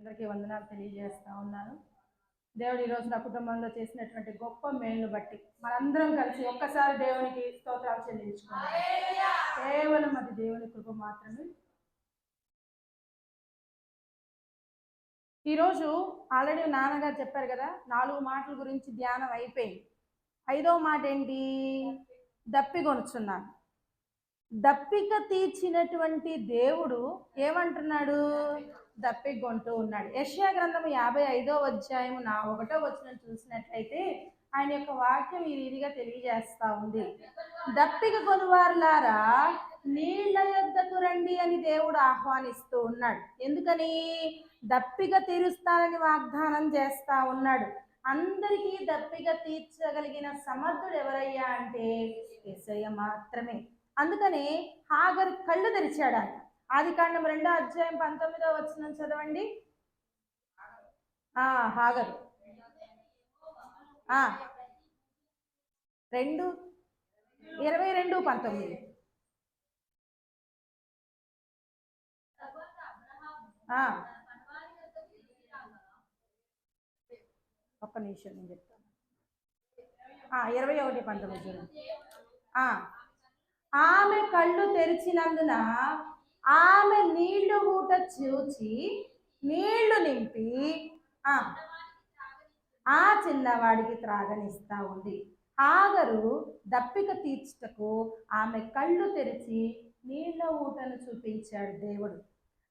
అందరికీ వందనాలు తెలియజేస్తా ఉన్నాను. దేవుడు ఈరోజు నా కుటుంబంలో చేసినటువంటి గొప్ప మేలును బట్టి మనందరం కలిసి ఒక్కసారి దేవునికి స్తోత్రాలు చెల్లించుకున్నాం. కేవలం అది దేవుని కృప మాత్రమే. ఈరోజు ఆల్రెడీ నాన్నగారు చెప్పారు కదా, 4 మాటల గురించి ధ్యానం అయిపోయింది. 5వ మాట ఏంటి? దప్పికొనుచున్నాను. దప్పిక తీర్చినటువంటి దేవుడు ఏమంటున్నాడు? దప్పికొంటూ ఉన్నాడు. యెషయా గ్రంథం 55వ అధ్యాయం 1వ వచనం చూసినట్లయితే ఆయన యొక్క వాక్యం ఈ రీతిగా తెలియజేస్తా ఉంది. దప్పిక కొనువారులారా నీళ్ల యొద్దకు రండి అని దేవుడు ఆహ్వానిస్తూ ఉన్నాడు. ఎందుకని? దప్పిక తీరుస్తానని వాగ్దానం చేస్తా ఉన్నాడు. అందరికీ దప్పిక తీర్చగలిగిన సమర్థుడు ఎవరయ్యా అంటే యేసయ్య మాత్రమే. అందుకని హాగరు కళ్ళు తెరిచాడు. ఆయన ఆదికాండం 2వ అధ్యాయం 19వ వచనం చదవండి. హాగరు 2:22-19. ఒక్క నిమిషం నేను చెప్తాను. 21:19 చూడండి. ఆమె కళ్ళు తెరిచినందున ఆమె నీళ్లు ఊట చూచి నీళ్లు నింపి ఆ చిన్నవాడికి త్రాగనిస్తా ఉంది. హాగరు దప్పిక తీర్చుటకు ఆమె కళ్ళు తెరిచి నీళ్ల ఊటను చూపించాడు దేవుడు.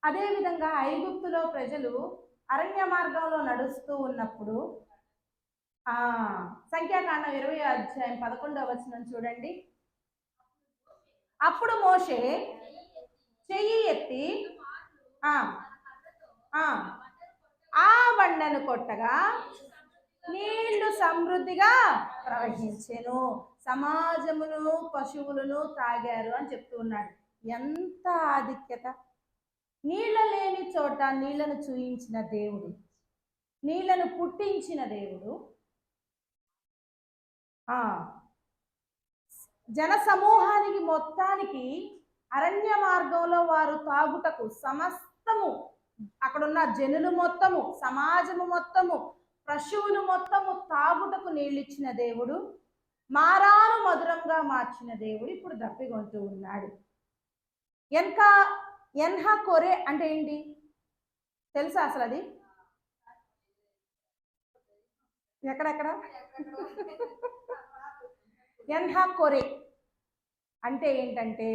అదేవిధంగా ఐగుప్తులో ప్రజలు అరణ్య మార్గంలో నడుస్తూ ఉన్నప్పుడు సంఖ్యాకాండం 20వ అధ్యాయం 11వ వచనం చూడండి. అప్పుడు మోషే చెయ్యి ఎత్తి ఆ బండను కొట్టగా నీళ్లు సమృద్ధిగా ప్రవహించెను, సమాజమును పశువులను తాగారు అని చెప్తూ ఉన్నాడు. ఎంత ఆధిక్యత! నీళ్ళ లేని చోట నీళ్లను చూయించిన దేవుడు, నీళ్లను పుట్టించిన దేవుడు, జన సమూహానికి మొత్తానికి అరణ్య మార్గంలో వారు తాగుటకు సమస్తము, అక్కడున్న జనులు మొత్తము, సమాజము మొత్తము, పశువులు మొత్తము తాగుటకు నీళ్ళిచ్చిన దేవుడు, మారాను మధురంగా మార్చిన దేవుడు ఇప్పుడు దప్పికొంటూ ఉన్నాడు. ఎన్హా కొరే అంటే ఏంటి తెలుసా అసలు? అది ఎక్కడెక్కడ? ఎన్హా కొరే అంటే ఏంటంటే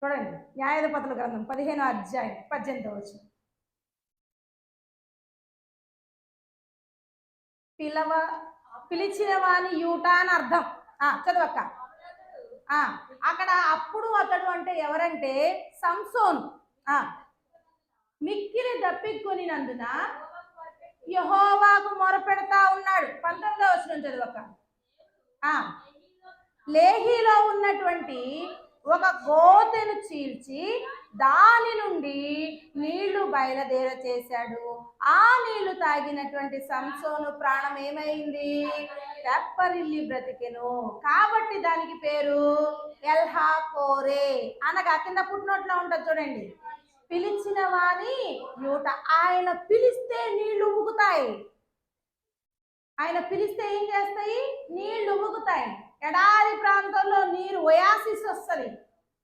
చూడండి, న్యాయాధిపతుల గ్రంథం 15వ అధ్యాయం 18వ వచనం. పిలిచిన వాని యూట అని అర్థం. చదవక్క. అక్కడ అప్పుడు అతడు అంటే ఎవరంటే సంసోను. మిక్కిలి దప్పికొనినందున యెహోవాకు మొరపెడతా ఉన్నాడు. 19వ వచనం చదవక్క. లేహీలో ఉన్నటువంటి ఒక గోతెను చీల్చి దాని నుండి నీళ్లు బయలుదేర చేశాడు. ఆ నీళ్లు తాగినటువంటి సంసోను ప్రాణం ఏమైంది? తెప్పరిల్లి బ్రతికెను. కాబట్టి దానికి పేరు ఎల్హా కోరే అనగా కింద పుట్టినోట్లో ఉంటుంది చూడండి, పిలిచిన వాని యూట. ఆయన పిలిస్తే నీళ్లు ఉబుకుతాయి. ఆయన పిలిస్తే ఏం చేస్తాయి? నీళ్లు ఉబుకుతాయి. ఎడారి ప్రాంతంలో నీరు ఒయాసిస్ వస్తుంది.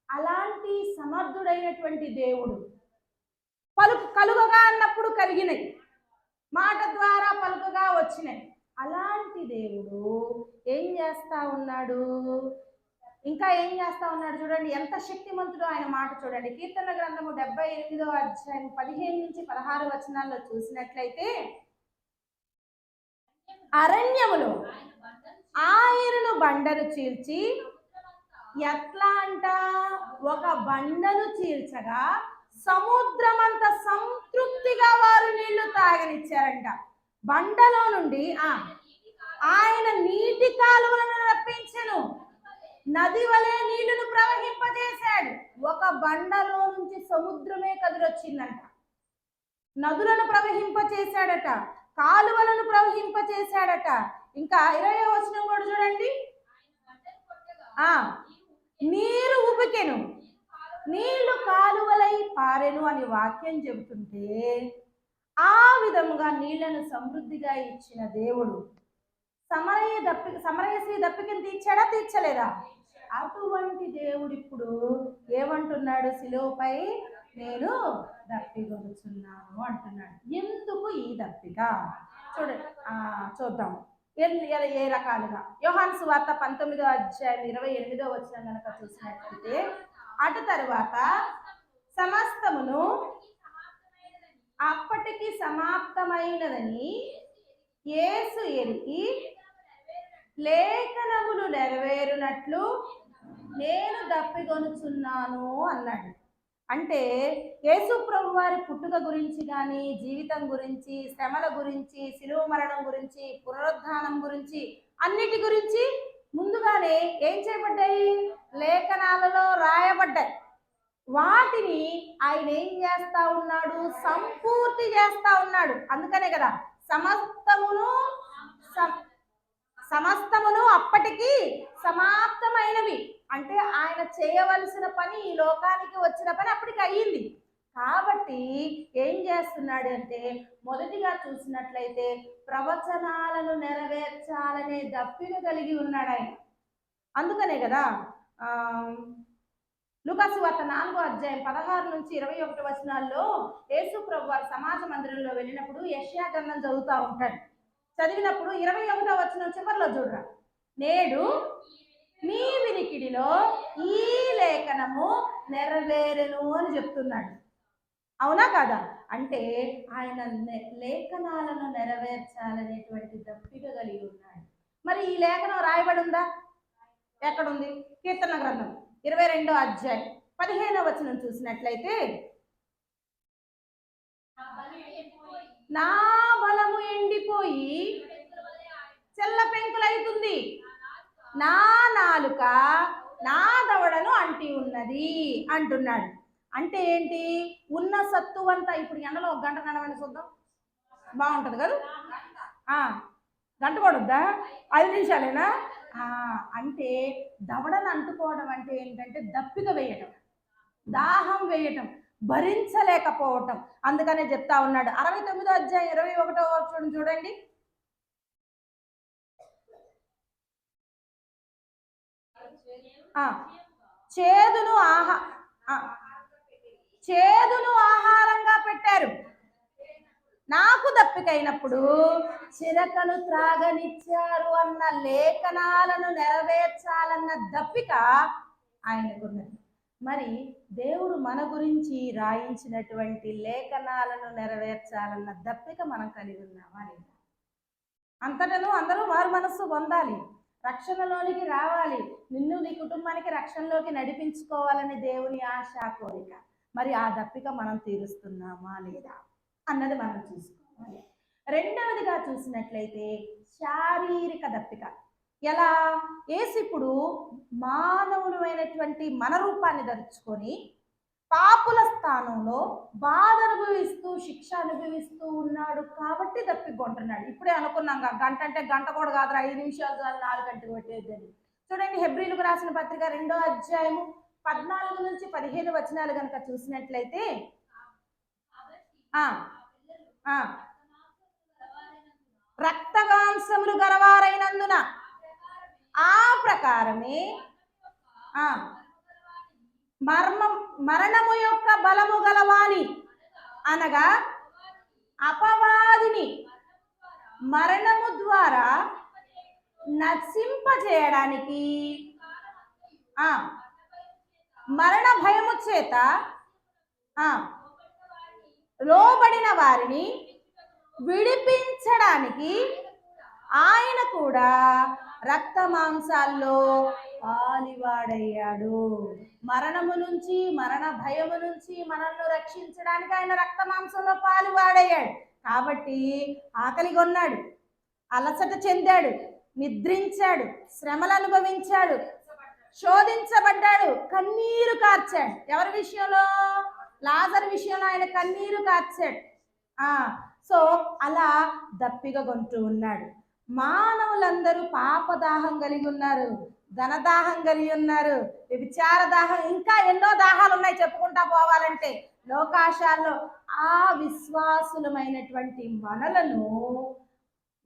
అలాంటి సమర్థుడైనటువంటి దేవుడు. కలుగగా అన్నప్పుడు కలిగినాయి, మాట ద్వారా పలుకగా వచ్చినాయి. అలాంటి దేవుడు ఏం చేస్తా ఉన్నాడు? ఇంకా ఏం చేస్తా ఉన్నాడు చూడండి, ఎంత శక్తిమంతుడో ఆయన మాట చూడండి. కీర్తన గ్రంథము 78వ అధ్యాయం 15-16 వచనాల్లో చూసినట్లయితే, అరణ్యములో ఆయనను బండను చీల్చి, ఎట్లా అంట? ఒక బండను చీల్చగా సముద్రమంత సంతృప్తిగా వారు నీళ్లు తాగనిచ్చారంట. బండలో నుండి ఆయన నీటి కాలువలను రప్పించెను, నది వలె నీళ్లను ప్రవహింపజేశాడు. ఒక బండలో నుంచి సముద్రమే కదిలొచ్చిందంట. నదులను ప్రవహింపచేశాడట, కాలువలను ప్రవహింపచేశాడట. ఇంకా 20వ వచనం కూడా చూడండి. నీరు ఉబికెను, నీళ్లు కాలువలై పారెను అని వాక్యం చెబుతుంటే ఆ విధముగా నీళ్లను సమృద్ధిగా ఇచ్చిన దేవుడు సమరయశ్రీ దప్పికను తీర్చాడా తీర్చలేదా? అటువంటి దేవుడు ఇప్పుడు ఏమంటున్నాడు? శిలువపై నేను దప్పిగొనుచున్నాను అంటున్నాడు. ఎందుకు ఈ దప్పిక? చూద్దాం ఏ రకాలుగా. యోహాను సువార్త 19వ అధ్యాయం 28వ వచనం కనుక చూసినట్లయితే, అటు తరువాత సమస్తమును అప్పటికి సమాప్తమైనదని యేసు ఎరిగి లేఖనములు నెరవేరునట్లు నేను దప్పిగొనుచున్నాను అన్నాడు. అంటే యేసు ప్రభు వారి పుట్టుక గురించి కానీ, జీవితం గురించి, శ్రమల గురించి, శిలువ మరణం గురించి, పునరుద్ధానం గురించి, అన్నిటి గురించి ముందుగానే ఏం చేయబడ్డాయి? లేఖనాలలో రాయబడ్డాయి. వాటిని ఆయన ఏం చేస్తా ఉన్నాడు? సంపూర్తి చేస్తా ఉన్నాడు. అందుకనే కదా సమస్తమును అప్పటికి సమాప్తమైనవి. అంటే ఆయన చేయవలసిన పని, ఈ లోకానికి వచ్చిన పని అప్పటికి అయ్యింది. కాబట్టి ఏం చేస్తున్నాడు అంటే, మొదటిగా చూసినట్లయితే ప్రవచనాలను నెరవేర్చాలనే దప్పిక కలిగి ఉన్నాడు ఆయన. అందుకనే కదా లూకాసు వార్త 4వ అధ్యాయం 16 నుంచి 21 వచనాల్లో యేసు ప్రభు వారు సమాజ మందిరంలో వెళ్ళినప్పుడు యెషయా గ్రంథం చదువుతూ ఉంటాడు. చదివినప్పుడు 21వ వచనం చివరిలో చూడరా, నేడు మీ వినికిడిలో ఈ లేఖనము నెరవేరెను అని చెప్తున్నాడు. అవునా కాదా? అంటే ఆయన లేఖనాలను నెరవేర్చాలనేటువంటి దప్పిక కలిగి ఉన్నాడు. మరి ఈ లేఖనం రాయబడి ఉందా? ఎక్కడుంది? కీర్తన గ్రంథం 22వ అధ్యాయం 15వ వచనం చూసినట్లయితే, నా బలము ఎండిపోయి చెల్ల పెంకులైతుంది, నా నాలుక నా దవడను అంటి ఉన్నది అంటున్నాడు. అంటే ఏంటి? ఉన్న సత్తువంతా ఇప్పుడు ఎండలో 1 గంట నడవని చూద్దాం, బాగుంటుంది కదా? గంట కొడొద్దా? 5 నిమిషాలేనా? అంటే దవడను అంటుకోవడం అంటే ఏంటంటే దప్పిక వేయటం, దాహం వేయటం, భరించలేకపోవటం. అందుకనే చెప్తా ఉన్నాడు. 69వ అధ్యాయం 21వ వచనం చూడండి. చేదును ఆహారంగా పెట్టారు, నాకు దప్పికైనప్పుడు చిరకను త్రాగనిచ్చారు అన్న లేఖనాలను నెరవేర్చాలన్న దప్పిక ఆయనకున్నది. మరి దేవుడు మన గురించి రాయించినటువంటి లేఖనాలను నెరవేర్చాలన్న దప్పిక మనం కలిగి ఉన్నామా లేదా? అంతటను అందరూ వారు మనస్సు పొందాలి, రక్షణలోనికి రావాలి, నిన్ను నీ కుటుంబానికి రక్షణలోకి నడిపించుకోవాలని దేవుని ఆశ, కోరిక. మరి ఆ దప్పిక మనం తీరుస్తున్నామా లేదా అన్నది మనం చూసుకోవాలి. రెండవదిగా చూసినట్లయితే శారీరక దప్పిక. ఎలా? యేసు ఇప్పుడు మానవులైనటువంటి మన రూపాన్ని ధరించుకొని పాపుల స్థానంలో బాధ అనుభవిస్తూ, శిక్ష అనుభవిస్తూ ఉన్నాడు కాబట్టి దప్పికొంటున్నాడు. ఇప్పుడే అనుకున్నాం, గంట అంటే గంట కూడా కాదు, 5 నిమిషాలు చాలు 4 గంటలు పెట్టేదని. చూడండి, హెబ్రీలకు రాసిన పత్రిక 2వ అధ్యాయము 14 నుంచి 15 వచనాలు కనుక చూసినట్లయితే, రక్తమాంసములు గలవారైనందున ఆ ప్రకారమే మరణము యొక్క బలము గలవాని, అనగా అపవాదిని మరణము ద్వారా నశింపజేయడానికి మరణ భయము చేత లోబడిన వారిని విడిపించడానికి ఆయన కూడా రక్త మాంసాల్లో పాలివాడయ్యాడు. మరణము నుంచి, మరణ భయము నుంచి మనల్ని రక్షించడానికి ఆయన రక్త మాంసంలో పాలివాడయ్యాడు. కాబట్టి ఆకలిగొన్నాడు, అలసట చెందాడు, నిద్రించాడు, శ్రమలు అనుభవించాడు, శోధించబడ్డాడు, కన్నీరు కార్చాడు. ఎవరి విషయంలో? లాజరు విషయంలో ఆయన కన్నీరు కార్చాడు. సో అలా దప్పిక కొంటూ ఉన్నాడు. మానవులందరూ పాపదాహం కలిగి ఉన్నారు, ధనదాహం కలిగి ఉన్నారు, వ్యభిచార దాహం, ఇంకా ఎన్నో దాహాలు ఉన్నాయి చెప్పుకుంటా పోవాలంటే లోకాశాల్లో. ఆ విశ్వాసులమైనటువంటి మనలను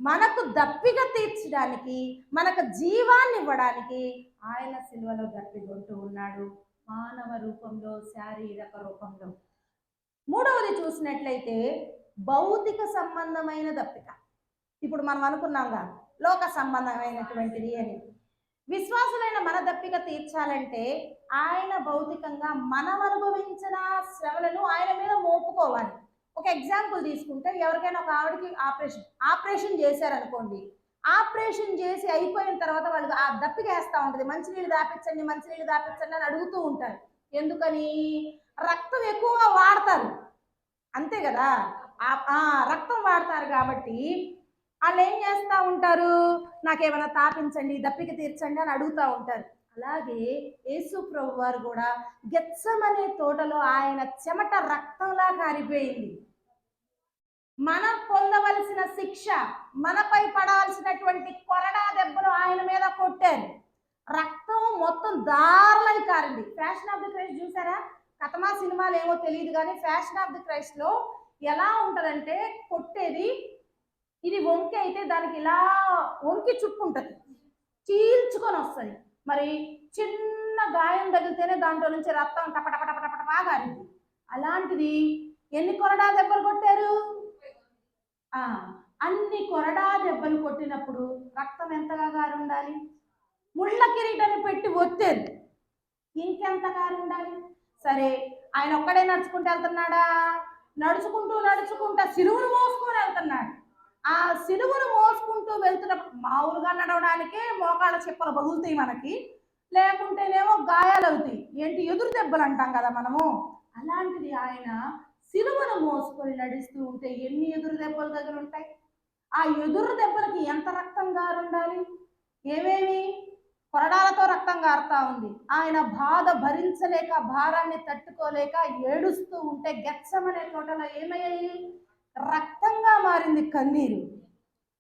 మనకు దప్పిక తీర్చడానికి, మనకు జీవాన్ని ఇవ్వడానికి ఆయన సిలువలో దప్పికొంటూ ఉన్నాడు, మానవ రూపంలో, శారీరక రూపంలో. మూడవది చూసినట్లయితే భౌతిక సంబంధమైన దప్పిక. ఇప్పుడు మనం అనుకున్నాంగా లోక సంబంధమైనటువంటిది అని. విశ్వాసులైన మన దప్పిక తీర్చాలంటే ఆయన భౌతికంగా మనం అనుభవించిన శ్రమలను ఆయన మీద మోపుకోవాలి. ఒక ఎగ్జాంపుల్ తీసుకుంటే ఎవరికైనా ఒక ఆవిడకి ఆపరేషన్ చేశారనుకోండి, ఆపరేషన్ చేసి అయిపోయిన తర్వాత వాళ్ళు ఆ దప్పిక వేస్తూ ఉంటుంది, మంచినీళ్ళు దాపించండి మంచినీళ్ళు దాపించండి అని అడుగుతూ ఉంటారు. ఎందుకని? రక్తం ఎక్కువగా వాడతారు, అంతే కదా, రక్తం వాడతారు కాబట్టి వాళ్ళు ఏం చేస్తూ ఉంటారు, నాకేమైనా తాపించండి దప్పిక తీర్చండి అని అడుగుతూ ఉంటారు. అలాగే యేసు ప్రభు వారు కూడా గెత్సెమనే తోటలో ఆయన చెమట రక్తంలా కారిపోయింది. మనం పొందవలసిన శిక్ష, మనపై పడాల్సినటువంటి కొరడా దెబ్బలు ఆయన మీద కొట్టారు, రక్తం మొత్తం దారులై కారింది. ఫ్యాషన్ ఆఫ్ ది క్రైస్ట్ చూసారా? కథమా సినిమాలు ఏమో తెలియదు కానీ ఫ్యాషన్ ఆఫ్ ది క్రైస్ట్ లో ఎలా ఉంటదంటే కొట్టేది ఇది వంకి అయితే దానికి ఇలా వంకి చుట్టూ ఉంటుంది, చీల్చుకొని వస్తుంది. మరి చిన్న గాయం తగిలితేనే దాంట్లో నుంచి రక్తం టపటపటపటపటపా గారింది. అలాంటిది ఎన్ని కొరడా దెబ్బలు కొట్టారు? అన్ని కొరడా దెబ్బలు కొట్టినప్పుడు రక్తం ఎంతగా గారి ఉండాలి? ముళ్ళ కిరీటాన్ని పెట్టి ఒత్తేది, ఇంకెంత గారి ఉండాలి? సరే, ఆయన ఒక్కడే నడుచుకుంటూ వెళ్తున్నాడా? నడుచుకుంటా సిలువును మోసుకొని వెళ్తున్నాడు. ఆ సిలువును మోసుకుంటూ వెళ్తున్నప్పుడు మామూలుగా నడవడానికే మోకాళ్ళ చిప్పలు పగులుతాయి మనకి, లేకుంటేనేమో గాయాలు అవుతాయి, ఏంటి ఎదురు దెబ్బలు అంటాం కదా మనము. అలాంటిది ఆయన సిలువను మోసుకొని నడుస్తూ ఉంటే ఎన్ని ఎదురు దెబ్బలు దగ్గర ఉంటాయి? ఆ ఎదురు దెబ్బలకి ఎంత రక్తం గారుండాలి? ఏమేమి కొరడాలతో రక్తం గారుతా ఉంది. ఆయన బాధ భరించలేక, భారాన్ని తట్టుకోలేక ఏడుస్తూ ఉంటే గెత్సెమనే తోటలో ఏమయ్యాయి? రక్తంగా మారింది కన్నీరు.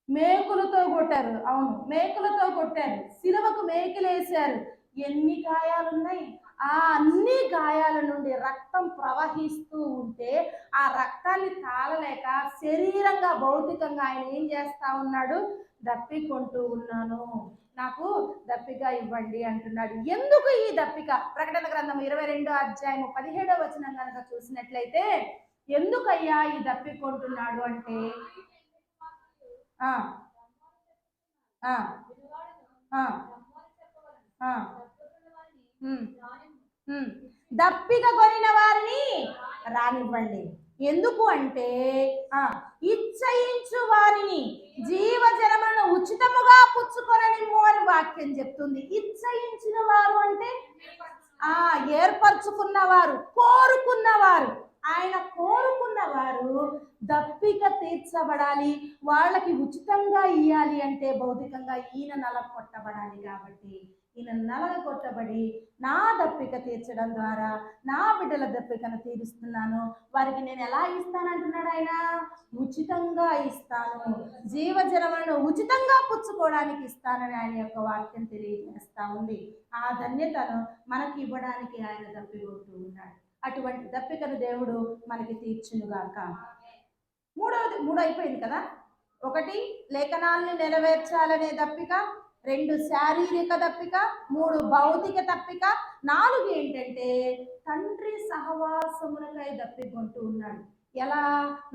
మేకులతో కొట్టారు, అవును మేకులతో కొట్టారు, సిలువకు మేకులేశారు. ఎన్ని గాయాలున్నాయి? ఆ అన్ని గాయాల నుండి రక్తం ప్రవహిస్తూ ఉంటే ఆ రక్తాన్ని తాళలేక శరీరంగా భౌతికంగా ఆయన ఏం చేస్తా ఉన్నాడు? దప్పికొంటూ ఉన్నాను, నాకు దప్పిక ఇవ్వండి అంటున్నాడు. ఎందుకు ఈ దప్పిక? ప్రకటన గ్రంథం 22:17 కనుక చూసినట్లయితే ఎందుకయ్యా ఈ దప్పికొంటున్నాడు అంటే దప్పిక కొనిన వారిని రానివ్వండి. ఎందుకు అంటే ఇచ్చయించు వారిని జీవజలములను ఉచితముగా పుచ్చుకొననిమ్ము అని వాక్యం చెప్తుంది. ఇచ్చయించిన వారు అంటే ఏర్పరచుకున్నవారు, కోరుకున్నవారు. ఆయన కోరుకున్న వారు దప్పిక తీర్చబడాలి, వాళ్ళకి ఉచితంగా ఇయ్యాలి అంటే భౌతికంగా ఈయన నలగొట్టబడాలి. కాబట్టి ఈయన నలగొట్టబడి నా దప్పిక తీర్చడం ద్వారా నా బిడ్డల దప్పికను తీరుస్తున్నాను, వారికి నేను ఎలా ఇస్తానంటున్నాడు ఆయన? ఉచితంగా ఇస్తాను, జీవజలములను ఉచితంగా పుచ్చుకోవడానికి ఇస్తానని ఆయన యొక్క వాక్యం తెలియజేస్తా ఉంది. ఆ ధన్యతను మనకి ఇవ్వడానికి ఆయన దప్పికొంటూ ఉన్నాడు. అటువంటి దప్పికను దేవుడు మనకి తీర్చునుగాక. మూడు అయిపోయింది కదా. 1 లేఖనాలను నెరవేర్చాలనే దప్పిక, 2 శారీరక దప్పిక, 3 భౌతిక దప్పిక, 4 ఏంటంటే తండ్రి సహవాసమునకై దప్పికొంటూ ఉన్నాడు. ఎలా?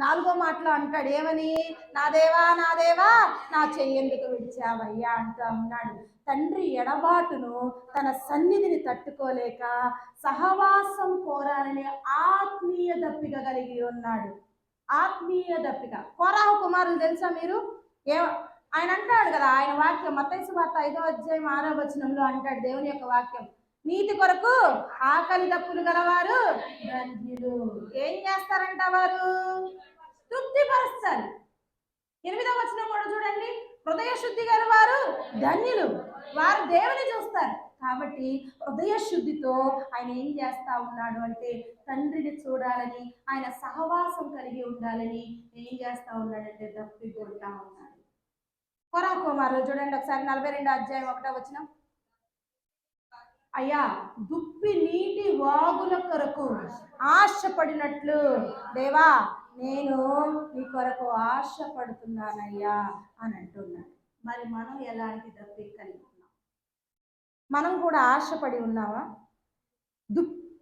4వ మాటలో అంటాడు ఏమని? నా దేవా నా దేవా నా చెయ్యెందుకు విడిచావయ్యా అంటూ ఉన్నాడు. తండ్రి ఎడబాటును, తన సన్నిధిని తట్టుకోలేక సహవాసం కోరాలనే ఆత్మీయ దప్పిక కలిగి ఉన్నాడు. ఆత్మీయ దప్పిక. కోరాహు కుమారులు తెలుసా మీరు? ఆయన అంటాడు కదా, ఆయన వాక్యం మత్తయి సువార్త 5:6 అంటాడు దేవుని యొక్క వాక్యం, నీతి కొరకు ఆకలి దప్పులు గలవారు ధన్యులు. ఏం చేస్తారంట వారు? తృప్తిపరుస్తారు. 8వ కూడా చూడండి, హృదయ శుద్ధి గల వారు ధన్యులు, వారు దేవుని చూస్తారు. కాబట్టి హృదయ శుద్ధితో ఆయన ఏం చేస్తా ఉన్నాడు అంటే తండ్రిని చూడాలని, ఆయన సహవాసం కలిగి ఉండాలని ఏం చేస్తా ఉన్నాడంటే దప్పికొంటా ఉన్నాడు. కొరా కుమారులు చూడండి ఒకసారి 42:1 అయ్యా దుప్పి నీటి వాగుల కొరకు ఆశపడినట్లు దేవా నేను నీ కొరకు ఆశపడుతున్నానయ్యా అని అంటున్నాడు. మరి మనం ఎలాంటి దప్పిక కలిగి ఉన్నాం? మనం కూడా ఆశపడి ఉన్నామా?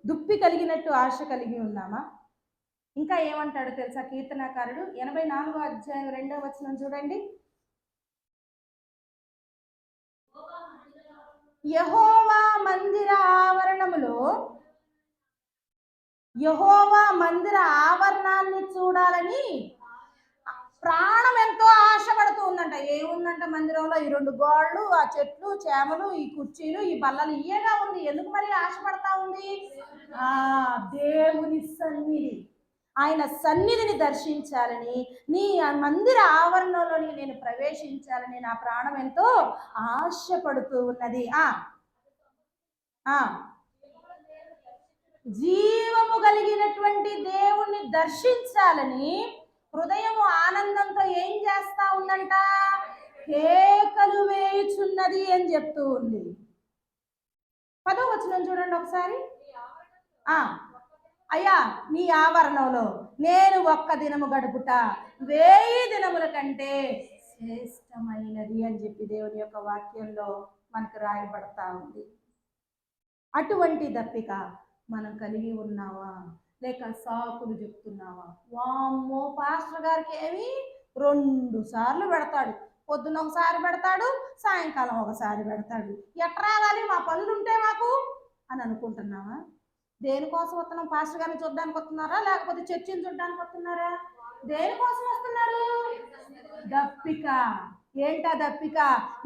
దుప్పి కలిగినట్టు ఆశ కలిగి ఉన్నామా? ఇంకా ఏమంటాడు తెలుసా కీర్తనాకారుడు? 84వ అధ్యాయం 2వ వచనం చూడండి. యెహోవా మందిర ఆవరణములో, యెహోవా మందిర ఆవరణాన్ని చూడాలని ప్రాణం ఎంతో ఆశపడుతూ ఉందంట. ఏముందంట మందిరంలో? ఈ 2 గోళ్ళు, ఆ చెట్లు, చేమలు, ఈ కుర్చీలు, ఈ బల్లలు, ఇయేగా ఉంది. ఎందుకు మరి ఆశపడతా ఉంది? దేవుని సన్నిధి, ఆయన సన్నిధిని దర్శించాలని, నీ మందిర ఆవరణలోని నేను ప్రవేశించాలని నా ప్రాణం ఎంతో ఆశపడుతూ ఉన్నది. జీవము కలిగినటువంటి దేవుణ్ణి దర్శించాలని హృదయము ఆనందంతో ఏం చేస్తా ఉందంట? కేకలు వేయుచున్నది అని చెప్తూ ఉంది. 10వ వచనం చూడండి ఒకసారి. అయ్యా నీ ఆవరణంలో నేను ఒక్క దినము గడుపుట 1000 దినముల కంటే శ్రేష్టమైనది అని చెప్పి దేవుని యొక్క వాక్యంలో మనకు రాయబడతా ఉంది. అటువంటి దప్పిక మనం కలిగి ఉన్నావా? లేక సాకులు చెప్తున్నావా? వామ్మో పాస్టర్ గారికి ఏమి 2 సార్లు పెడతాడు. పొద్దున ఒకసారి పెడతాడు, సాయంకాలం ఒకసారి పెడతాడు. ఎట్లా రావాలి? మా పనులు ఉంటే మాకు అని అనుకుంటున్నావా? దేనికోసం వస్తున్నాం? పాస్టర్ గారిని చూడడానికి వస్తున్నారా, లేకపోతే చర్చిని చూడడానికి వస్తున్నారా? దేనికోసం వస్తున్నారు? దప్పిక. ఏంటా దప్పిక?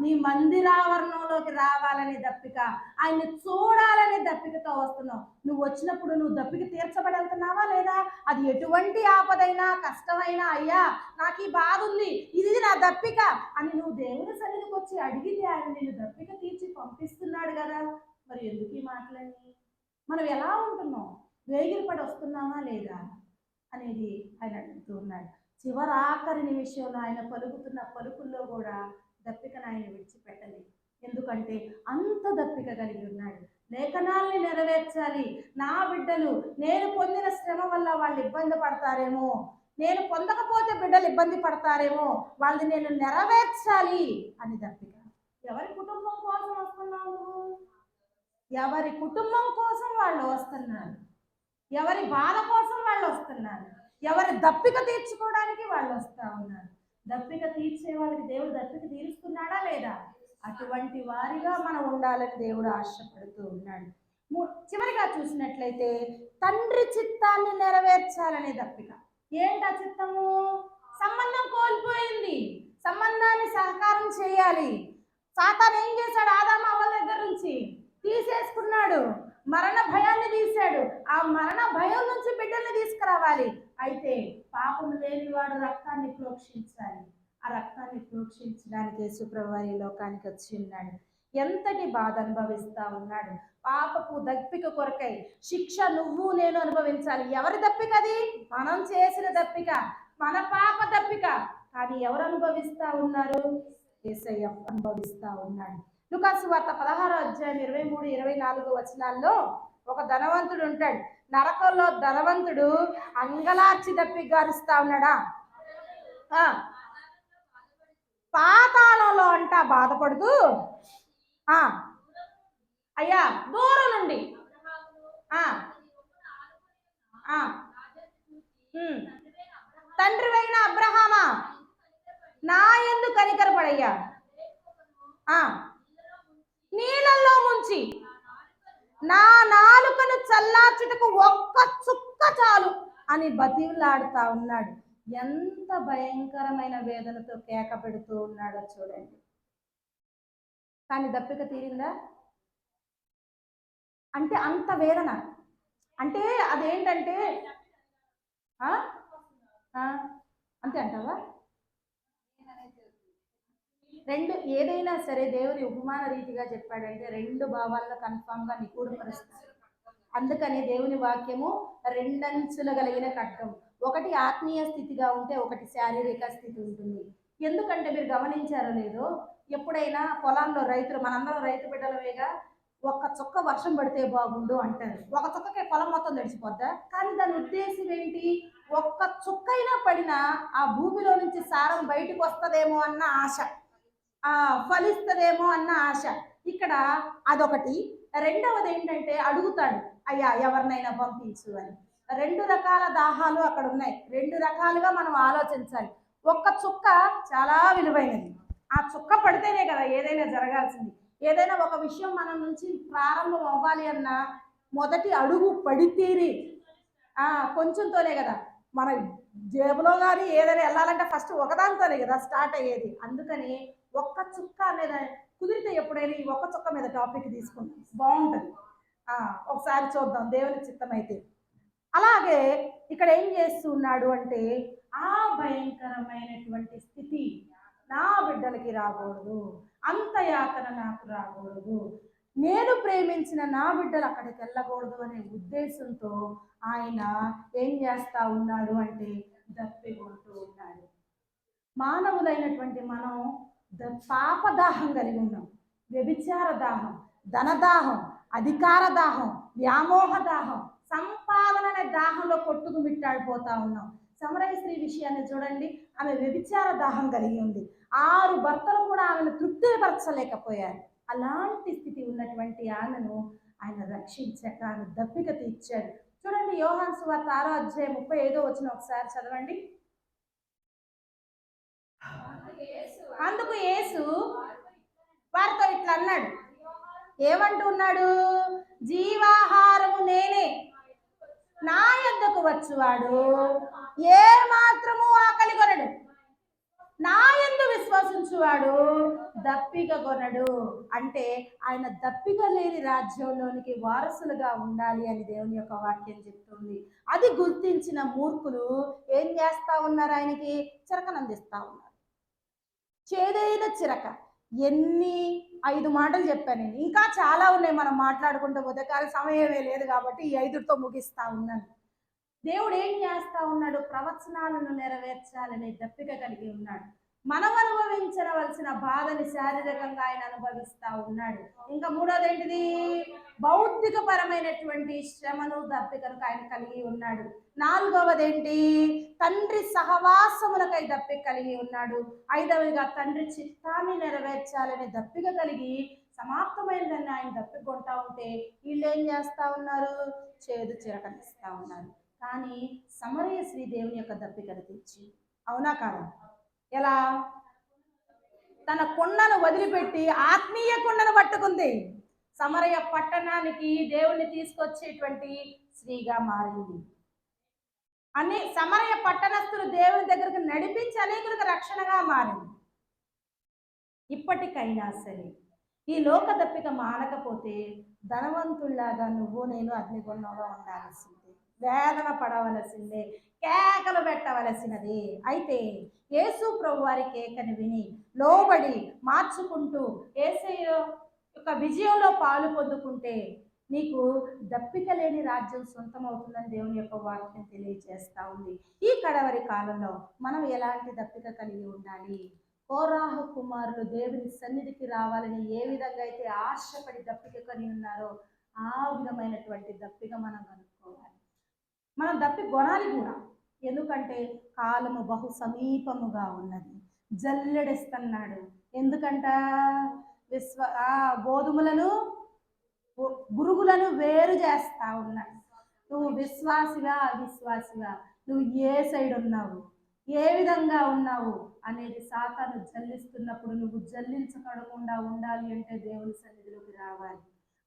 నీ మందిరావరణంలోకి రావాలనే దప్పిక, ఆయన్ని చూడాలనే దప్పికతో వస్తున్నావు. నువ్వు వచ్చినప్పుడు నువ్వు దప్పిక తీర్చబడి వెళ్తున్నావా లేదా? అది ఎటువంటి ఆపదైనా కష్టమైనా, అయ్యా నాకు ఈ బాధ ఉంది, ఇది నా దప్పిక అని నువ్వు దేవుని సన్నిధికి వచ్చి అడిగితే ఆయన నేను దప్పిక తీర్చి పంపిస్తున్నాడు కదా. మరి ఎందుకు ఈ మాటలన్నీ? మనం ఎలా ఉంటున్నాం? వేగిరపడి వస్తున్నామా లేదా అనేది ఆయన అడుగుతూ ఉన్నాడు. చివరాఖరి నిమిషంలో ఆయన పలుకుతున్న పలుకుల్లో కూడా దప్పికను ఆయన విడిచిపెట్టలేదు. ఎందుకంటే అంత దప్పిక కలిగి ఉన్నాడు. లేఖనాల్ని నెరవేర్చాలి. నా బిడ్డలు, నేను పొందిన శ్రమ వల్ల వాళ్ళు ఇబ్బంది పడతారేమో, నేను పొందకపోతే బిడ్డలు ఇబ్బంది పడతారేమో, వాళ్ళని నేను నెరవేర్చాలి అని దప్పిక. ఎవరి కుటుంబం కోసం వస్తున్నావు? ఎవరి కుటుంబం కోసం వాళ్ళు వస్తున్నారు. ఎవరి బాధ కోసం వాళ్ళు వస్తున్నారు. ఎవరి దప్పిక తీర్చుకోవడానికి వాళ్ళు వస్తూ ఉన్నారు. దప్పిక తీర్చే వాళ్ళకి దేవుడు దప్పిక తీరుస్తున్నాడా లేదా? అటువంటి వారిగా మనం ఉండాలని దేవుడు ఆశపడుతూ ఉన్నాడు. చివరిగా చూసినట్లయితే తండ్రి చిత్తాన్ని నెరవేర్చాలనే దప్పిక. ఏంటా చిత్తము? సంబంధం కోల్పోయింది, సంబంధాన్ని సహకారం చేయాలి. సాతాను ఏం చేశాడు? ఆదాము అవ్వల దగ్గర నుంచి తీసేసుకున్నాడు, మరణ భయాన్ని తీశాడు. ఆ మరణ భయం నుంచి బిడ్డల్ని తీసుకురావాలి. అయితే పాపం లేనివాడు రక్తాన్ని ప్రోక్షించాలి. ఆ రక్తాన్ని ప్రోక్షించడానికి యేసుప్రభువు ఈ లోకానికి వచ్చి ఉన్నాడు. ఎంతటి బాధ అనుభవిస్తా ఉన్నాడు. పాపపు దప్పిక కొరకై శిక్ష నువ్వు నేను అనుభవించాలి. ఎవరి దప్పిక అది? మనం చేసిన దప్పిక, మన పాప దప్పిక. కానీ ఎవరు అనుభవిస్తా ఉన్నారు? యేసయ్య అనుభవిస్తా ఉన్నాడు. లూకాసు వార్త 16వ అధ్యాయం 23, 24 వచనాల్లో ఒక ధనవంతుడు ఉంటాడు. నరకంలో ధనవంతుడు అంగలార్చి దప్పిక గారుస్తా ఉన్నాడా? పాతాళంలో అంట బాధపడుతూ అయ్యా దూరం నుండి తండ్రివైన అబ్రహామా నా యందు కనికరపడయ్యా, నీళ్ళల్లో ముంచి నా నాలుకను చల్లార్చుటకు ఒక్క చుక్క చాలు అని బతిలాడుతా ఉన్నాడు. ఎంత భయంకరమైన వేదనతో కేక పెడుతూ ఉన్నాడో చూడండి. కానీ దప్పిక తీరిందా? అంటే అంత వేదన. అంటే అదేంటంటే అంతే అంటావా? ఏదైనా సరే దేవుని ఉపమాన రీతిగా చెప్పాడంటే 2 భావాల్లో కన్ఫామ్గా నిగూఢపరుస్తాడు. అందుకని దేవుని వాక్యము 2 అంచులు కలిగిన ఖడ్గం. ఒకటి ఆత్మీయ స్థితిగా ఉంటే, ఒకటి శారీరక స్థితి ఉంటుంది. ఎందుకంటే మీరు గమనించారో లేదో, ఎప్పుడైనా పొలాల్లో రైతులు, మనందరం రైతు బిడ్డలవేగా, ఒక్క చుక్క వర్షం పడితే బాగుండు అంటారు. ఒక చుక్కకే పొలం మొత్తం తడిసిపోద్దా? కానీ దాని ఉద్దేశం ఏంటి? ఒక్క చుక్కైనా పడినా ఆ భూమిలో నుంచి సారం బయటకు వస్తుందేమో అన్న ఆశ, ఫలిస్తుందేమో అన్న ఆశ. ఇక్కడ అదొకటి. రెండవది ఏంటంటే అడుగుతాడు, అయ్యా ఎవరినైనా పంపించు అని. రెండు రకాల దాహాలు అక్కడ ఉన్నాయి. రెండు రకాలుగా మనం ఆలోచించాలి. ఒక్క చుక్క చాలా విలువైనది. ఆ చుక్క పడితేనే కదా ఏదైనా జరగాల్సింది. ఏదైనా ఒక విషయం మనం నుంచి ప్రారంభం అవ్వాలి అన్నా మొదటి అడుగు పడితేనే, కొంచెంతోనే కదా మన జేబులో కానీ ఏదైనా వెళ్ళాలంటే ఫస్ట్ ఒకదానితోనే కదా స్టార్ట్ అయ్యేది. అందుకని ఒక్క చుక్క అనేది కుదిరితే ఎప్పుడైనా ఈ ఒక్క చుక్క మీద టాపిక్ తీసుకుంటాం, బాగుంటుంది. ఒకసారి చూద్దాం దేవుని చిత్తం అయితే. అలాగే ఇక్కడ ఏం చేస్తున్నాడు అంటే ఆ భయంకరమైనటువంటి స్థితి నా బిడ్డలకి రాకూడదు, అంత యాతన నాకు రాకూడదు, నేను ప్రేమించిన నా బిడ్డలు అక్కడికి వెళ్ళకూడదు అనే ఉద్దేశంతో ఆయన ఏం చేస్తా ఉన్నాడు అంటే దప్పికొంటూ ఉన్నాడు. మానవులైనటువంటి మనం పాపదాహం కలిగి ఉన్నాం. వ్యభిచార దాహం, ధనదాహం, అధికార దాహం, వ్యామోహ దాహం, సంపాదన అనే దాహంలో కొట్టుకు మిట్టాడిపోతా ఉన్నాం. సమరయ స్త్రీ విషయాన్ని చూడండి. ఆమె వ్యభిచార దాహం కలిగి ఉంది. 6 భర్తలు కూడా ఆమెను తృప్తిపరచలేకపోయారు. అలాంటి స్థితి ఉన్నటువంటి ఆమెను ఆయన రక్షించాక ఆమె దప్పిక తీర్చాడు. చూడండి యోహాను సువార్త 6:35 ఒకసారి చదవండి. అందుకు యేసు వారితో ఇట్లా అన్నాడు. ఏమంటున్నాడు? జీవాహారము నేనే, నా యొద్దకు వచ్చువాడు ఏ మాత్రము ఆకలి కొనడు, నా యందు విశ్వసించువాడు దప్పిక కొనడు. అంటే ఆయన దప్పిక లేని రాజ్యంలోనికి వారసులుగా ఉండాలి అని దేవుని యొక్క వాక్యం చెప్తుంది. అది గుర్తించిన మూర్ఖులు ఏం చేస్తా ఉన్నారు? ఆయనకి చిరకనందిస్తా ఉన్నారు. చేదైన చిరక. ఎన్ని 5 మాటలు చెప్పాను నేను, ఇంకా చాలా ఉన్నాయి మనం మాట్లాడుకుంటూ పోతే, కానీ సమయమే లేదు కాబట్టి ఈ 5తో ముగిస్తా ఉన్నాను. దేవుడు ఏం చేస్తా ఉన్నాడు? ప్రవచనాలను నెరవేర్చాలని దప్పిక కలిగి ఉన్నాడు. మనం అనుభవించవలసిన బాధని శారీరకంగా ఆయన అనుభవిస్తా ఉన్నాడు. ఇంకా మూడోది ఏంటిది? భౌతిక పరమైనటువంటి శ్రమను దప్పికను ఆయన కలిగి ఉన్నాడు. 4వది ఏంటి? తండ్రి సహవాసములకై దప్పిక కలిగి ఉన్నాడు. 5వదిగా తండ్రి చిత్తాన్ని నెరవేర్చాలని దప్పిక కలిగి సమాప్తమైనదని ఆయన దప్పికొంటా ఉంటే వీళ్ళు ఏం చేస్తా ఉన్నారు? చేదు చిరకనిస్తా ఉన్నారు. కానీ సమరయ శ్రీ దేవుని యొక్క దప్పికను తీర్చి, అవునా కాదా? ఎలా? తన కొండను వదిలిపెట్టి ఆత్మీయ కొండను పట్టుకుంది. సమరయ పట్టణానికి దేవుణ్ణి తీసుకొచ్చేటువంటి స్త్రీగా మారింది. సమరయ పట్టణస్థులు దేవుని దగ్గరకు నడిపించి అనేకులకు రక్షణగా మారింది. ఇప్పటికైనా సరే ఈ లోక దప్పిక మానకపోతే ధనవంతుల్లాగా నువ్వు నేను అగ్నిగుండంలో ఉండాల్సిందే, వేదన పడవలసిందే, కేకలు పెట్టవలసినది. అయితే యేసు ప్రభు వారి కేకను విని లోబడి మార్చుకుంటూ యేసయ్య యొక్క విజయంలో పాలు పొందుకుంటే నీకు దప్పిక లేని రాజ్యం సొంతమవుతుందని దేవుని యొక్క వాక్యం తెలియజేస్తా ఉంది. ఈ కడవరి కాలంలో మనం ఎలాంటి దప్పిక కలిగి ఉండాలి? కోరాహు కుమారులు దేవుని సన్నిధికి రావాలని ఏ విధంగా అయితే ఆశపడి దప్పిక కొని ఉన్నారో ఆ విధమైనటువంటి దప్పిక మనం కనుక్కోవాలి. మనం దప్పి కొనాలి కూడా. ఎందుకంటే కాలము బహు సమీపముగా ఉన్నది. జల్లెడేస్తున్నాడు. ఎందుకంట? గోధుమలను గురుగులను వేరు చేస్తా ఉన్నాడు. నువ్వు విశ్వాసిగా అవిశ్వాసిగా, నువ్వు ఏ సైడ్ ఉన్నావు, ఏ విధంగా ఉన్నావు అనేది సాతాను జల్లిస్తున్నప్పుడు నువ్వు జల్లించకడకుండా ఉండాలి అంటే దేవుని సన్నిధిలోకి రావాలి.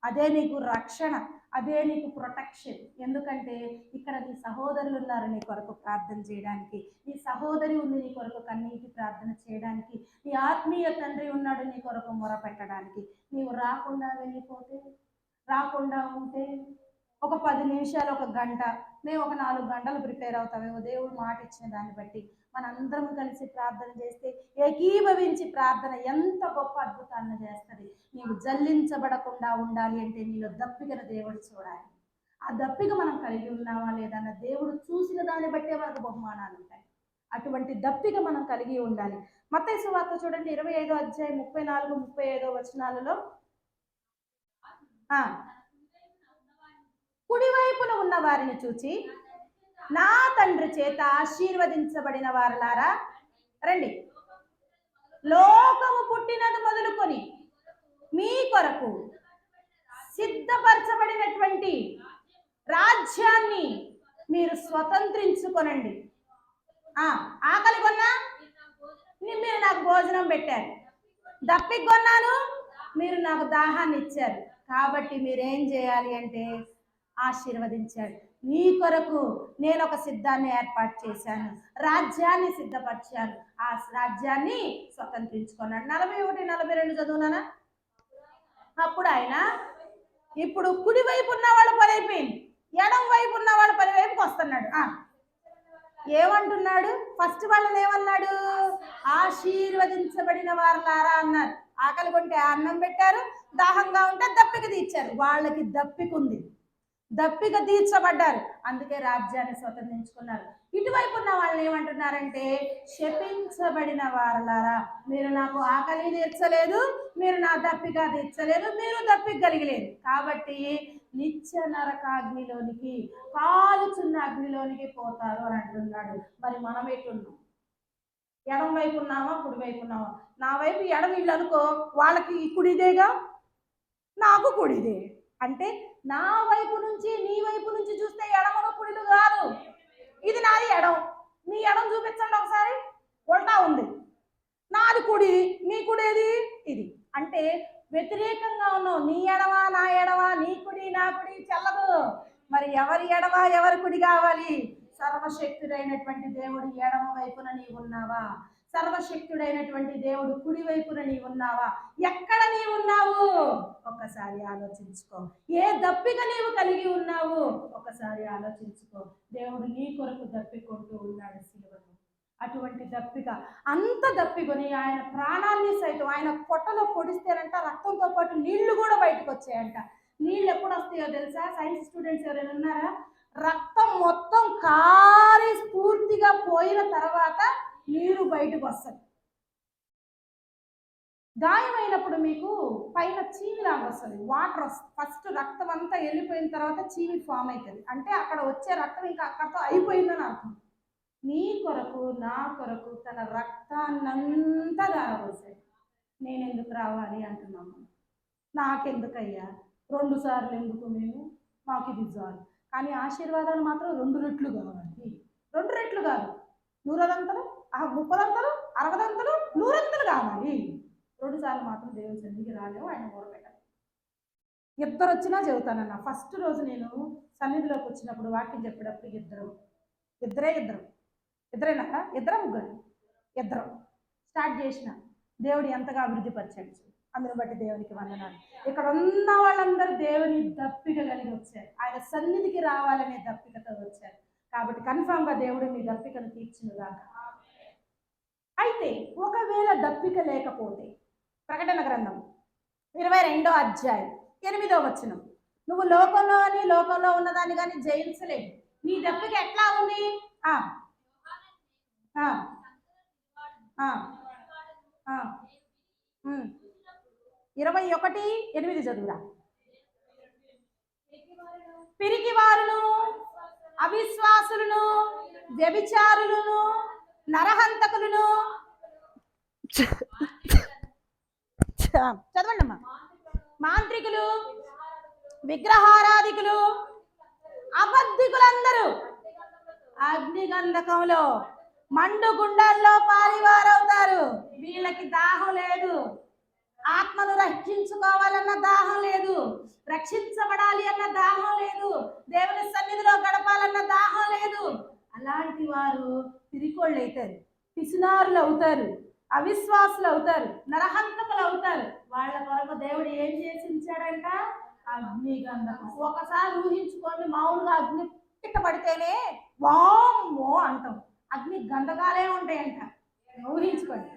అదే నీకు రక్షణ, అదే నీకు ప్రొటెక్షన్. ఎందుకంటే ఇక్కడ నీ సహోదరులు ఉన్నారు నీ కొరకు ప్రార్థన చేయడానికి, నీ సహోదరి ఉంది నీ కొరకు కన్నీటి ప్రార్థన చేయడానికి, నీ ఆత్మీయ తండ్రి ఉన్నాడు నీ కొరకు మొరపెట్టడానికి. నీవు రాకుండా వెళ్ళిపోతే, రాకుండా ఉంటే ఒక 10 నిమిషాలు, ఒక గంట, మేము ఒక 4 గంటలు ప్రిపేర్ అవుతామేమో. దేవుడు మాట ఇచ్చిన దాన్ని బట్టి మనందరం కలిసి ప్రార్థన చేస్తే, ఏకీభవించి ప్రార్థన ఎంత గొప్ప అద్భుతాన్ని చేస్తుంది. నీవు జల్లించబడకుండా ఉండాలి అంటే నీలో దప్పికను దేవుడు చూడాలి. ఆ దప్పిక మనం కలిగి ఉన్నావా లేదా అన్న దేవుడు చూసిన దాన్ని బట్టే మనకు బహుమానాలు ఉంటాయి. అటువంటి దప్పిక మనం కలిగి ఉండాలి. మత్తయి సువార్త చూడండి 25 అధ్యాయం 34-35 వచనాలలో కుడివైపున ఉన్న వారిని చూచి నా తండ్రి చేత ఆశీర్వదించబడిన వారలారా రండి, లోకము పుట్టినది మొదలుకొని మీ కొరకు సిద్ధపరచబడినటువంటి రాజ్యాన్ని మీరు స్వతంత్రించుకొనండి. ఆకలి కొన్నా మీరు నాకు భోజనం పెట్టారు, దప్పికి కొన్నాను మీరు నాకు దాహాన్ని ఇచ్చారు, కాబట్టి మీరేం చేయాలి అంటే ఆశీర్వదించాడు. నీ కొరకు నేను ఒక సిద్ధాన్ని ఏర్పాటు చేశాను, రాజ్యాన్ని సిద్ధపరిచాను, ఆ రాజ్యాన్ని స్వతంత్రించుకున్నాడు. 41-42 చదువునానా? అప్పుడు ఆయన ఇప్పుడు కుడివైపు ఉన్న వాళ్ళ పని అయిపోయింది, ఎడం వైపు ఉన్న వాళ్ళ పని వైపుకి వస్తున్నాడు. ఏమంటున్నాడు? ఫస్ట్ వాళ్ళని ఏమన్నాడు? ఆశీర్వదించబడిన వారులారా అన్నారు. ఆకలి కొంటే అన్నం పెట్టారు, దాహంగా ఉంటే దప్పిక తీర్చారు. వాళ్ళకి దప్పిక ఉంది, దప్పిక తీర్చబడ్డారు, అందుకే రాజ్యాన్ని స్వతంత్రించుకున్నారు. ఇటువైపు ఉన్న వాళ్ళని ఏమంటున్నారంటే శపించబడిన వారలారా, మీరు నాకు ఆకలి తీర్చలేదు, మీరు నా దప్పిక తీర్చలేదు, మీరు దప్పిక కలిగలేదు, కాబట్టి నిత్య నరకాగ్నిలోనికి, కాలుచున్న అగ్నిలోనికి పోతారు అని అంటున్నాడు. మరి మనం ఎట్టున్నాం? ఎడం వైపు ఉన్నామా, కుడి వైపు ఉన్నామా? నా వైపు ఎడం ఇల్లు అనుకో, వాళ్ళకి కుడిదేగా, నాకు కుడిదే. అంటే నా వైపు నుంచి నీ వైపు నుంచి చూస్తే ఎడమను కుడిలు కాదు, ఇది నాది ఎడం, మీ ఎడం చూపించండి ఒకసారి, ఉల్టా ఉంది. నాది కుడి, మీ కుడేది ఇది. అంటే వ్యతిరేకంగా ఉన్నావు. నీ ఎడమా నా ఎడమా, నీ కుడి నా కుడి చెల్లదు. మరి ఎవరి ఎడమా ఎవరి కుడి కావాలి? సర్వశక్తుడైనటువంటి దేవుడు ఎడమ వైపున నీవు ఉన్నావా? సర్వశక్తుడైనటువంటి దేవుడు కుడి వైపున నీవు ఉన్నావా? ఎక్కడ నీవు ఉన్నావు ఒక్కసారి ఆలోచించుకో. ఏ దప్పిక నీవు కలిగి ఉన్నావు ఒకసారి ఆలోచించుకో. దేవుడు నీ కొరకు దప్పికొంటూ ఉన్నాడు సిలువలో. అటువంటి దప్పిక, అంత దప్పికొని ఆయన ప్రాణాన్ని సైతం ఆయన పొట్టలో పొడిస్తేనంట రక్తంతో పాటు నీళ్లు కూడా బయటకు వచ్చాయంట. నీళ్ళు ఎప్పుడు వస్తాయో తెలుసా? సైన్స్ స్టూడెంట్స్ ఎవరైనా ఉన్నారా? రక్తం మొత్తం కారి పూర్తిగా పోయిన తర్వాత నీరు బయటకు వస్తుంది. గాయమైనప్పుడు మీకు పైన చీమి లాగా వస్తుంది, వాటర్ వస్తుంది. ఫస్ట్ రక్తం అంతా వెళ్ళిపోయిన తర్వాత చీమి ఫామ్ అవుతుంది, అంటే అక్కడ వచ్చే రక్తం ఇంకా అక్కడతో అయిపోయిందని అర్థం. నీ కొరకు నా కొరకు తన రక్తాన్నంతా దారపోసాడు. నేను ఎందుకు రావాలి అంటున్నాము? నాకెందుకయ్యా 2 సార్లు ఎందుకు? మేము మాకు ఇది చాలు. కానీ ఆశీర్వాదాలు మాత్రం 2 రెట్లు కావాలి. 2 రెట్లు కాదు, 100 దంతలు, 30 దంతలు, 60 దంతలు, 100 దంతలు కావాలి. 2 సార్లు మాత్రం దేవుని సన్నిధికి రాలేము, ఆయన మొరపెట్టాలి. ఇద్దరు వచ్చినా చెబుతానన్న. ఫస్ట్ రోజు నేను సన్నిధిలోకి వచ్చినప్పుడు వాక్యం చెప్పేటప్పుడు ఇద్దరేనా? ఇద్దరం స్టార్ట్ చేసిన. దేవుడు ఎంతగా అభివృద్ధి పరిచాడు, అందుని బట్టి దేవునికి వందనాలు. ఇక్కడ ఉన్న వాళ్ళందరూ దేవుని దప్పిక కలిగి వచ్చారు, ఆయన సన్నిధికి రావాలనే దప్పికతో వచ్చారు. కాబట్టి కన్ఫామ్గా దేవుడు మీ దప్పికను తీర్చునుగాక. అయితే ఒకవేళ దప్పిక లేకపోతే, ప్రకటన గ్రంథం 22వ అధ్యాయం 8వ వచనం, నువ్వు లోకంలో ఉన్నదాన్ని కానీ జయించలేవు. నీ దప్పిక ఎట్లా ఉంది? 21:8 చదువురా. పిరికి వారును, అవిశ్వాసులను, వ్యభిచారులను, నరహంతకులను, చదవండి అమ్మా, మాంత్రికులు, విగ్రహారాధికులు, అబద్ధికులందరూ అగ్నిగంధకంలో మండు గుండాల్లో పారివారవుతారు. వీళ్ళకి దాహం లేదు, ఆత్మను రక్షించుకోవాలన్న దాహం లేదు, రక్షించబడాలి అన్న దాహం లేదు, దేవుని సన్నిధిలో గడపాలన్న దాహం లేదు. అలాంటి వారు పిరికోళ్ళు అవుతారు, పిసినారులు అవుతారు, అవిశ్వాసులు అవుతారు, నరహంతకులు అవుతారు. వాళ్ళ కొరకు దేవుడు ఏం చేసి ఉంచాడంట? అగ్నిగంధకం. ఒకసారి ఊహించుకోండి, మామూలుగా అగ్ని పడితేనే వామ్మో అంటాం, అగ్ని గంధకాలే ఉంటాయంట. ఊహించుకోండి.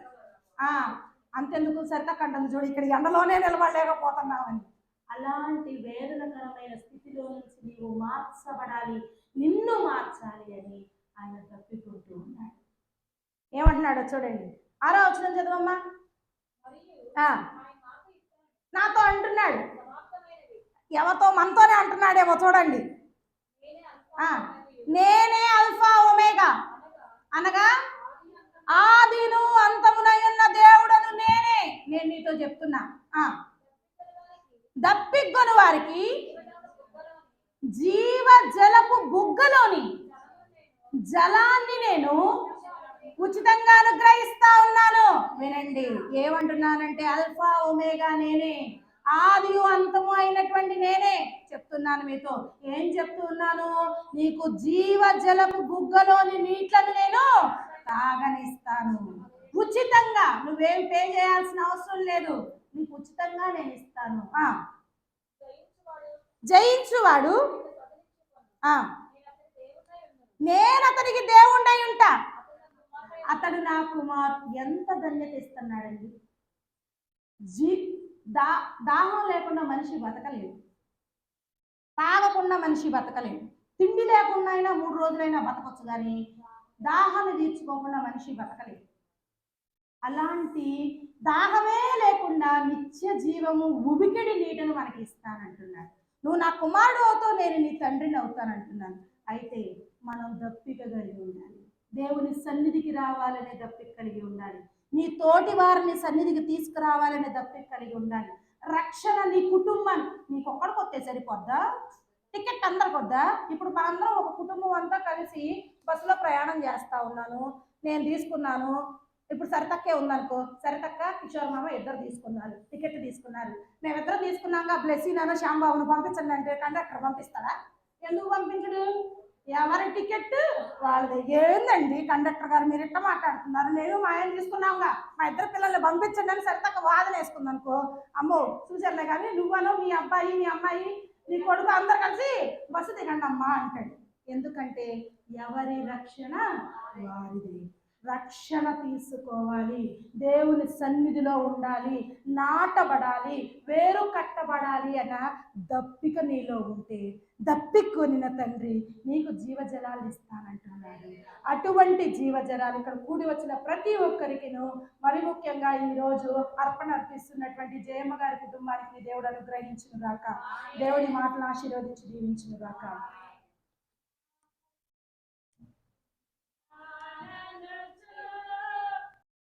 అంతెందుకు సరితక్కంటుంది చూడు, ఇక్కడ ఎండలోనే నిలబడలేకపోతున్నామని. అలాంటి వేదనకరమైన స్థితిలో నుంచి నీవు మార్చబడాలి, నిన్ను మార్చాలి అని ఆయన తప్పికుంటూ ఉన్నాడు. ఏమంటున్నాడో చూడండి, 6వ వచనం చదవమ్మా. నాతో అంటున్నాడు, ఎవరితో మనతోనే అంటున్నాడేమో చూడండి. నేనే అల్ఫా ఒమేగా అనగా ఆదిను అంతమునై ఉన్న దేవుడను నేనే. నేను నీతో చెప్తున్నా. దప్పిగొను వారికి జీవ జలపు బుగ్గలోని జలాన్ని నేను ఉచితంగా అనుగ్రహిస్తా ఉన్నాను. వినండి, ఏమంటున్నానంటే అల్ఫా ఒమేగా నేనే, ఆది అంతము అయినటువంటి నేనే చెప్తున్నాను మీతో. ఏం చెప్తున్నాను? నీకు జీవ జలపు బుగ్గలోని నీళ్లను నేను తాగనిస్తాను ఉచితంగా. నువ్వేం పే చేయాల్సిన అవసరం లేదు, నీకు ఉచితంగా నేను ఇస్తాను. జయించువాడు నేను అతనికి దేవుణ్ణి ఉంటా, అతడు నా కుమార్. ఎంత ధన్యత ఇస్తున్నాడండి. దాహం లేకుండా మనిషి బతకలేడు, తాగకుండా మనిషి బతకలేడు, తిండి లేకుండా అయినా 3 రోజులైనా బతకొచ్చు, కానీ దాహాన్ని తీర్చుకోకుండా మనిషి బతకలేడు. అలాంటి దాహమే లేకుండా నిత్య జీవము ఉబికిడి నీటిని మనకి ఇస్తానంటున్నాడు. నువ్వు నా కుమారుడు అవుతావు, నేను నీ తండ్రిని అవుతానంటున్నాను. అయితే మనం దప్పిక కలిగి ఉండాలి, దేవుని సన్నిధికి రావాలనే దప్పిక కలిగి ఉండాలి, నీ తోటి వారిని సన్నిధికి తీసుకురావాలనే దప్పిక కలిగి ఉండాలి. రక్షణ నీ కుటుంబం, నీకు ఒక్కడికి వస్తే సరిపోద్దా? టికెట్ అందరికి వద్దా? ఇప్పుడు మనందరం ఒక కుటుంబం అంతా కలిసి బస్సులో ప్రయాణం చేస్తా ఉన్నాను, నేను తీసుకున్నాను. ఇప్పుడు సరితక్కే ఉందనుకో, సరితక్క కిషోర్ మామ ఇద్దరు తీసుకున్నారు, టికెట్ తీసుకున్నారు. మేమిద్దరం తీసుకున్నాక బ్లెస్సీనాను శ్యాంబాబును పంపించండి అంటే కండక్టర్ పంపిస్తాడా? ఎందుకు పంపించడు? ఎవరి టికెట్ వాళ్ళది. ఏందండి కండక్టర్ గారు మీరు ఇట్ట మాట్లాడుతున్నారు? నేను మా ఆయన తీసుకున్నాంగా, మా ఇద్దరు పిల్లల్ని పంపించండి అని సరితక్క వాదన వేసుకుంది అనుకో, అమ్మో చూసారులే కానీ నువ్వను మీ అబ్బాయి మీ అమ్మాయి నీ కొడుకు అందరు కలిసి బస్సు దిగండి అమ్మా అంటాడు. ఎందుకంటే ఎవరి రక్షణ వారిది. రక్షణ తీసుకోవాలి, దేవుని సన్నిధిలో ఉండాలి, నాటబడాలి, వేరు కట్టబడాలి అన్న దప్పిక నీలో ఉంటే దప్పికొనిన తండ్రి నీకు జీవజలాలు ఇస్తానంటున్నాడు. అటువంటి జీవజలాలు ఇక్కడ కూడి వచ్చిన ప్రతి ఒక్కరికిను, మరి ముఖ్యంగా ఈరోజు అర్పణ అర్పిస్తున్నటువంటి జయమ్మ గారి కుటుంబానికి దేవుడు అనుగ్రహించును గాక, దేవుడి మాటలు ఆశీర్వదించి దీవించును గాక.